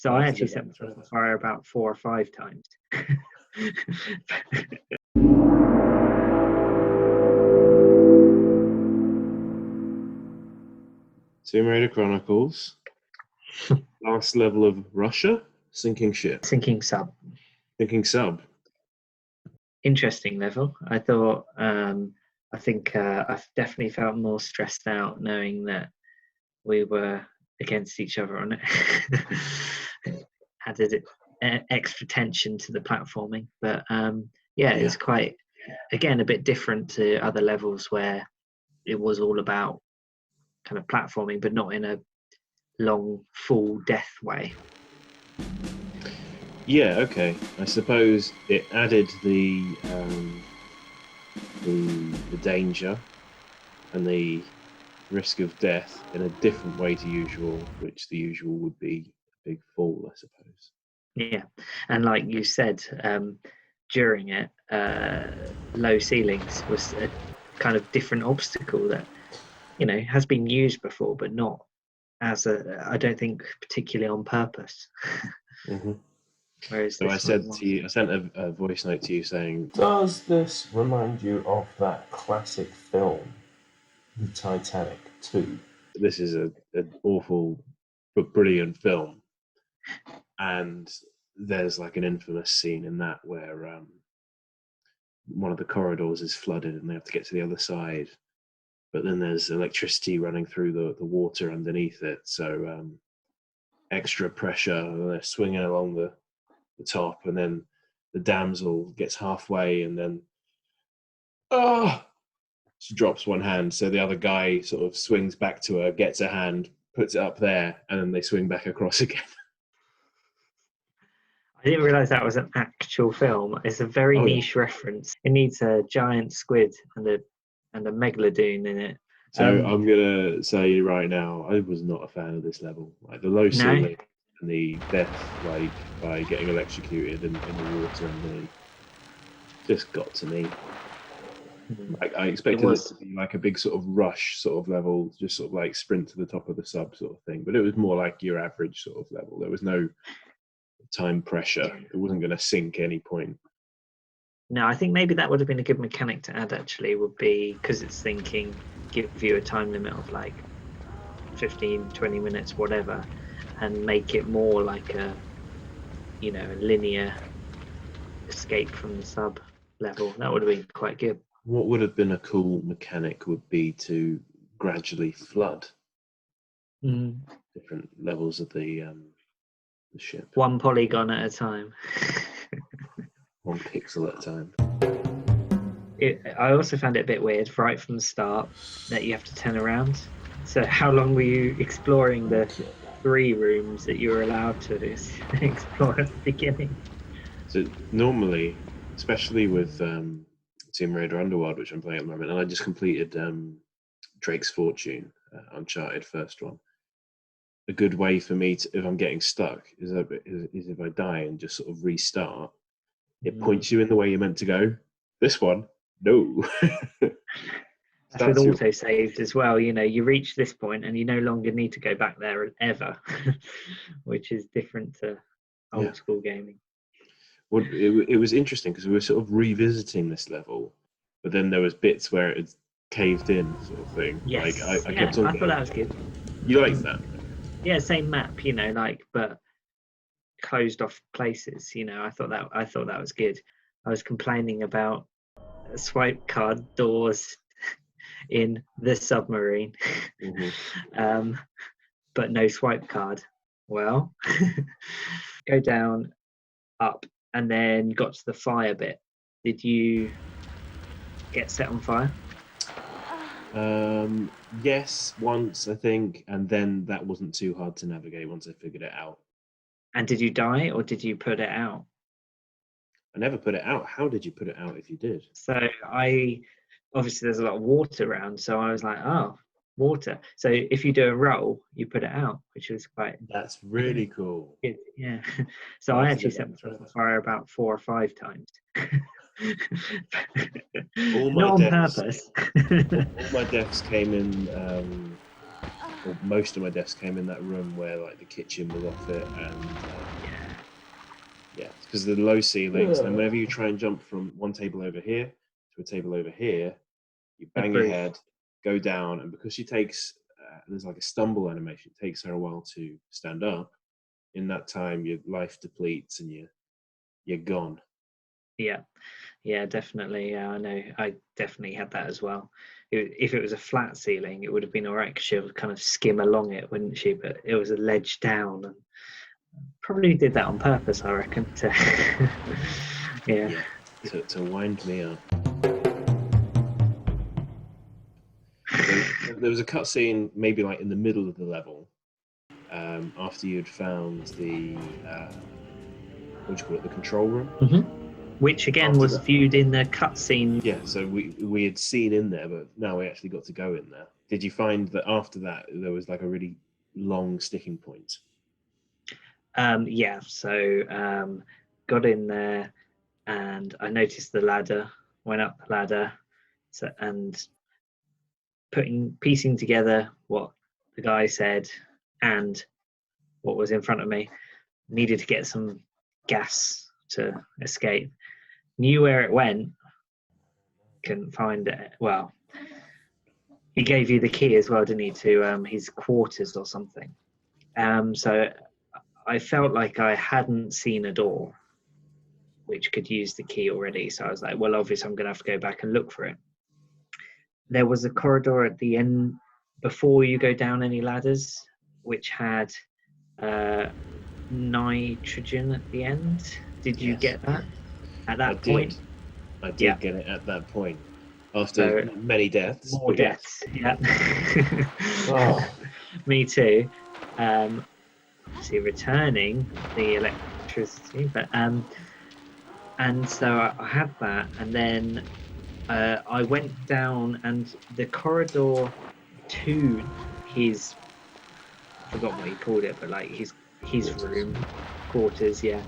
So I actually set myself on fire about 4 or 5 times. Tomb Raider Chronicles. Last level of Russia. Sinking ship. Sinking sub. Sinking sub. Interesting level. I thought. I think I've definitely felt more stressed out knowing that we were against each other on it. Added extra tension to the platforming, but it's quite, again, a bit different to other levels where it was all about kind of platforming, but not in a long full death way. Yeah, okay. I suppose it added the danger and the risk of death in a different way to usual, which the usual would be a big fall, I suppose. Yeah, and like you said, during it, low ceilings was a kind of different obstacle that, has been used before, but not as I don't think particularly on purpose. Mm-hmm. Whereas so I said to you, I sent a voice note to you saying, does this remind you of that classic film, The Titanic 2? This is an awful but brilliant film, and there's like an infamous scene in that where one of the corridors is flooded and they have to get to the other side, but then there's electricity running through the water underneath it, so extra pressure, and they're swinging along the top, and then the damsel gets halfway and then she drops one hand, so the other guy sort of swings back to her, gets a hand, puts it up there, and then they swing back across again. I didn't realise that was an actual film. It's a very niche reference. It needs a giant squid and a megaladoon in it. So I'm gonna say right now, I was not a fan of this level. Like the low ceiling and the death, like by getting electrocuted in the water, and just got to me. Like I expected it to be like a big sort of rush sort of level, just sort of like sprint to the top of the sub sort of thing. But it was more like your average sort of level. There was no time pressure. It wasn't going to sink any point. No, I think maybe that would have been a good mechanic to add, actually, would be, because it's thinking, give you a time limit of like 15, 20 minutes, whatever, and make it more like a linear escape from the sub level. That would have been quite good. What would have been a cool mechanic would be to gradually flood different levels of the ship. One polygon at a time. One pixel at a time. I also found it a bit weird right from the start that you have to turn around. So how long were you exploring the 3 rooms that you were allowed to explore at the beginning? So normally, especially with Tomb Raider Underworld, which I'm playing at the moment, and I just completed Drake's Fortune, Uncharted first one. A good way for me to, if I'm getting stuck, is if I die and just sort of restart. It points you in the way you're meant to go. This one, no. That's with auto-saves as well. You reach this point and you no longer need to go back there ever, which is different to old school gaming. Well, it was interesting because we were sort of revisiting this level, but then there was bits where it caved in, sort of thing. Yes. Like I kept on. I thought that was good. You like that? Yeah, same map, but closed off places. I thought that was good. I was complaining about swipe card doors in the submarine, but no swipe card. Well, go down, up, and then got to the fire bit. Did you get set on fire? Yes, once I think, and then that wasn't too hard to navigate once I figured it out. And did you die or did you put it out? I never put it out. How did you put it out if you did? So obviously there's a lot of water around, so I was like, oh, water. So if you do a roll, you put it out, which was quite... That's really cool. Good, yeah. So I actually set myself on fire about 4 or 5 times. Not on purpose. All my deaths came in Well, most of my deaths came in that room where like the kitchen was off it, and yeah, because of the low ceilings, and whenever you try and jump from one table over here to a table over here, you bang your head, go down, and because she takes there's like a stumble animation, it takes her a while to stand up. In that time, your life depletes and you're gone. Yeah, definitely. Yeah, I know. I definitely had that as well. If it was a flat ceiling, it would have been all right because she would kind of skim along it, wouldn't she? But it was a ledge down, and probably did that on purpose, I reckon. To wind me up. So there was a cutscene, maybe like in the middle of the level, after you'd found the what do you call it, the control room. Mm-hmm. Which again was viewed in the cutscene. Yeah, so we had seen in there, but now we actually got to go in there. Did you find that after that there was like a really long sticking point? Yeah, so got in there and I noticed the ladder, went up the ladder, and piecing together what the guy said and what was in front of me, needed to get some gas to escape. Knew where it went, couldn't find it. Well, he gave you the key as well, didn't he, to his quarters or something. So I felt like I hadn't seen a door which could use the key already. So I was like, well, obviously I'm going to have to go back and look for it. There was a corridor at the end before you go down any ladders, which had nitrogen at the end. Did you get that at that point? I did get it at that point. After many deaths. More deaths, yeah. Oh. Me too. Obviously returning the electricity, but and so I had that, and then I went down, and the corridor to his, I forgot what he called it, but like his room, quarters, yeah,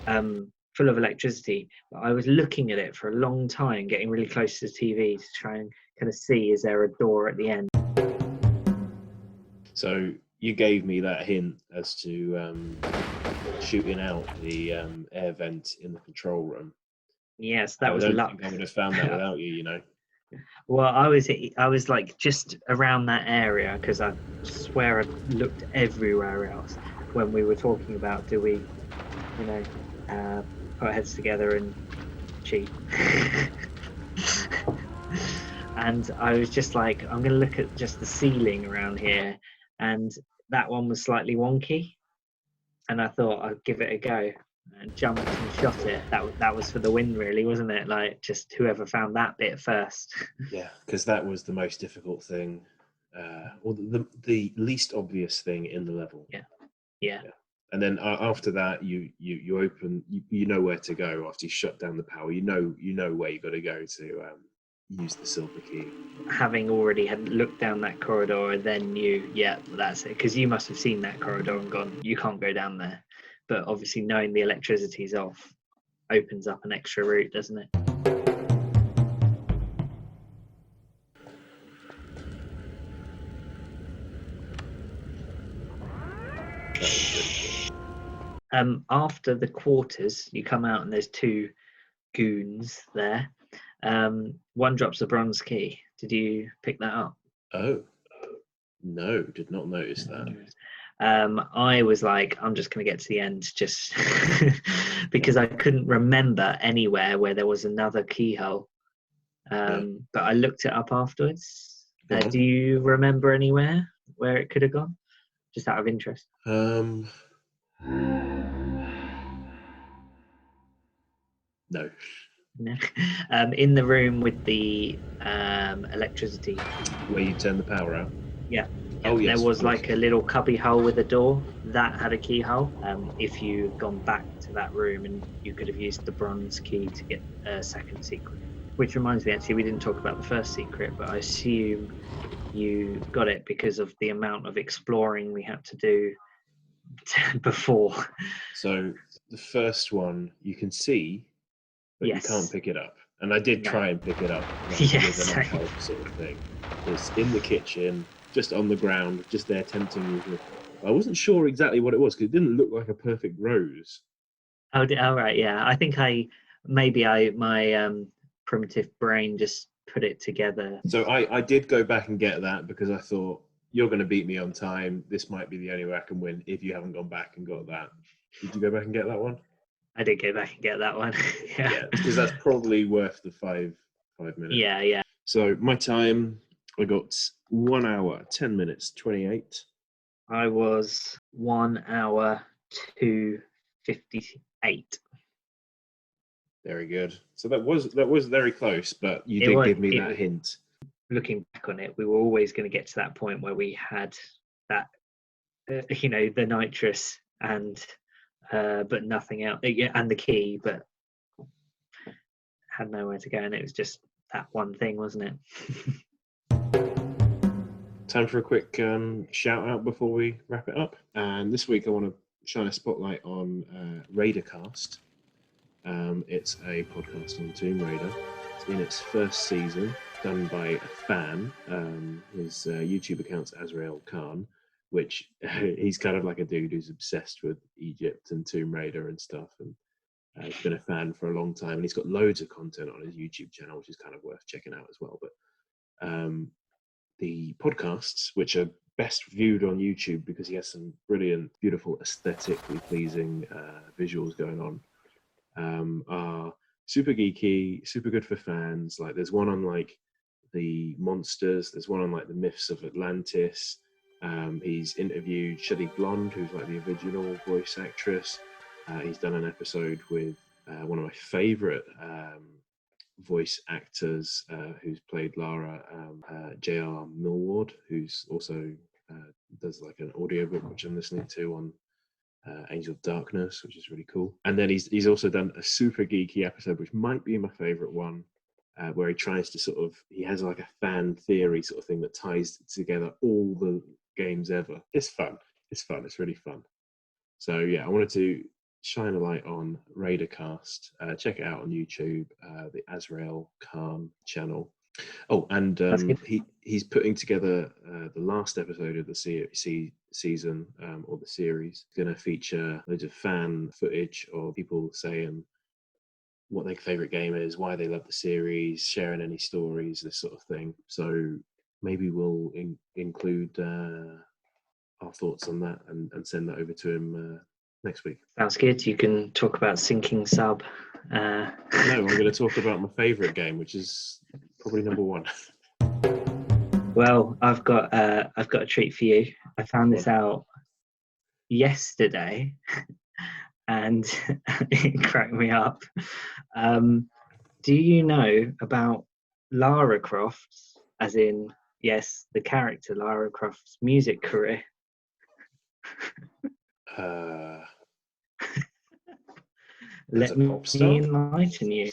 full of electricity. But I was looking at it for a long time, getting really close to the TV to try and kind of see, is there a door at the end? So you gave me that hint as to shooting out the air vent in the control room. Yes, that was luck. I don't think I would have found that without you, you know. Well, I was like just around that area because I swear I looked everywhere else when we were talking about, do we, you know, put our heads together and cheat. And I was just like, I'm going to look at just the ceiling around here, and that one was slightly wonky, and I thought I'd give it a go and jumped and shot it. That was for the win, really, wasn't it? Like, just whoever found that bit first. Yeah, because that was the most difficult thing, or the least obvious thing in the level. Yeah. And then after that, you open, you know where to go after you shut down the power. You know where you got to go to use the silver key. Having already had looked down that corridor and then knew, yeah, that's it. Because you must have seen that corridor and gone, you can't go down there. But obviously knowing the electricity's off opens up an extra route, doesn't it? After the quarters, you come out and there's two goons there. One drops a bronze key. Did you pick that up? Oh, no, did not notice that. I was like, I'm just going to get to the end, just because I couldn't remember anywhere where there was another keyhole. But I looked it up afterwards. Do you remember anywhere where it could have gone? Just out of interest. No. In the room with the electricity. Where you turn the power out? Yeah. Oh, yes. There was like a little cubby hole with a door that had a keyhole. If you'd gone back to that room, and you could have used the bronze key to get a second secret. Which reminds me, actually, we didn't talk about the first secret, but I assume you got it because of the amount of exploring we had to do before. So the first one you can see, but you can't pick it up. And I did try and pick it up, like, with enough help, sort of thing. It's in the kitchen. just on the ground, just there tempting you. I wasn't sure exactly what it was because it didn't look like a perfect rose. Oh, right, yeah. I think my primitive brain just put it together. So I did go back and get that because I thought, you're going to beat me on time. This might be the only way I can win if you haven't gone back and got that. Did you go back and get that one? I did go back and get that one. Yeah, because that's probably worth the 5 minutes. Yeah. So my time, I got 1 hour, 10 minutes, 28. I was 1 hour 2:58. Very good. So that was very close, but you did give me that hint. Looking back on it, we were always going to get to that point where we had that, the nitrous and but nothing else, and the key, but had nowhere to go, and it was just that one thing, wasn't it? Time for a quick shout out before we wrap it up. And this week I want to shine a spotlight on Raidercast. It's a podcast on Tomb Raider. It's in its first season, done by a fan. His YouTube account's Azrael Khan, which he's kind of like a dude who's obsessed with Egypt and Tomb Raider and stuff. And he's been a fan for a long time. And he's got loads of content on his YouTube channel, which is kind of worth checking out as well. But the podcasts, which are best viewed on YouTube because he has some brilliant, beautiful, aesthetically pleasing visuals going on, are super geeky, super good for fans. Like there's one on like the monsters, there's one on like the myths of Atlantis. He's interviewed Shelley Blonde, who's like the original voice actress. He's done an episode with one of my favorite voice actors who's played Lara, J.R. Millward, who's also does like an audiobook which I'm listening to on Angel of Darkness, which is really cool. And then he's also done a super geeky episode, which might be my favorite one, where he tries to he has like a fan theory sort of thing that ties together all the games ever. It's fun. It's really fun. So yeah, I wanted to shine a light on Raidercast. Check it out on YouTube, the Azrael Khan channel. Oh, and he's putting together the last episode of the season or the series. Going to feature loads of fan footage of people saying what their favourite game is, why they love the series, sharing any stories, this sort of thing. So maybe we'll include our thoughts on that and send that over to him next week. Sounds good. You can talk about Sinking Sub. No, I'm going to talk about my favourite game, which is probably number 1. Well, I've got a treat for you. I found this out yesterday, and it cracked me up. Do you know about Lara Croft's, as in, yes, the character Lara Croft's music career? Let me enlighten you.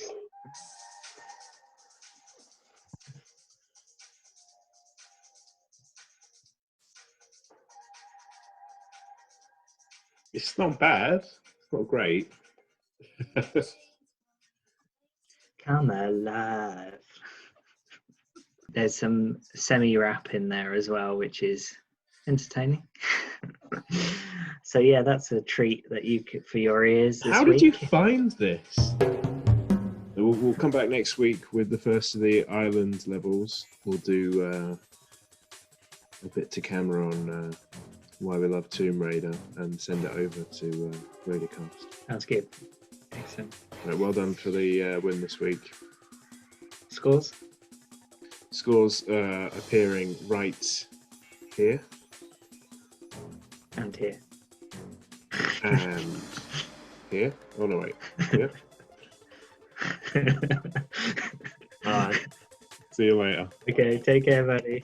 It's not bad. It's not great. Come alive. There's some semi-rap in there as well, which is entertaining. So yeah, that's a treat that you could for your ears this How week. did you find this? We'll come back next week with the first of the island levels. We'll do a bit to camera on why we love Tomb Raider and send it over to Raidercast. Sounds good. Excellent. Right, well done for the win this week. Scores appearing right here. And here. And here. Oh no, wait. Here. All right. See you later. Okay, take care, buddy.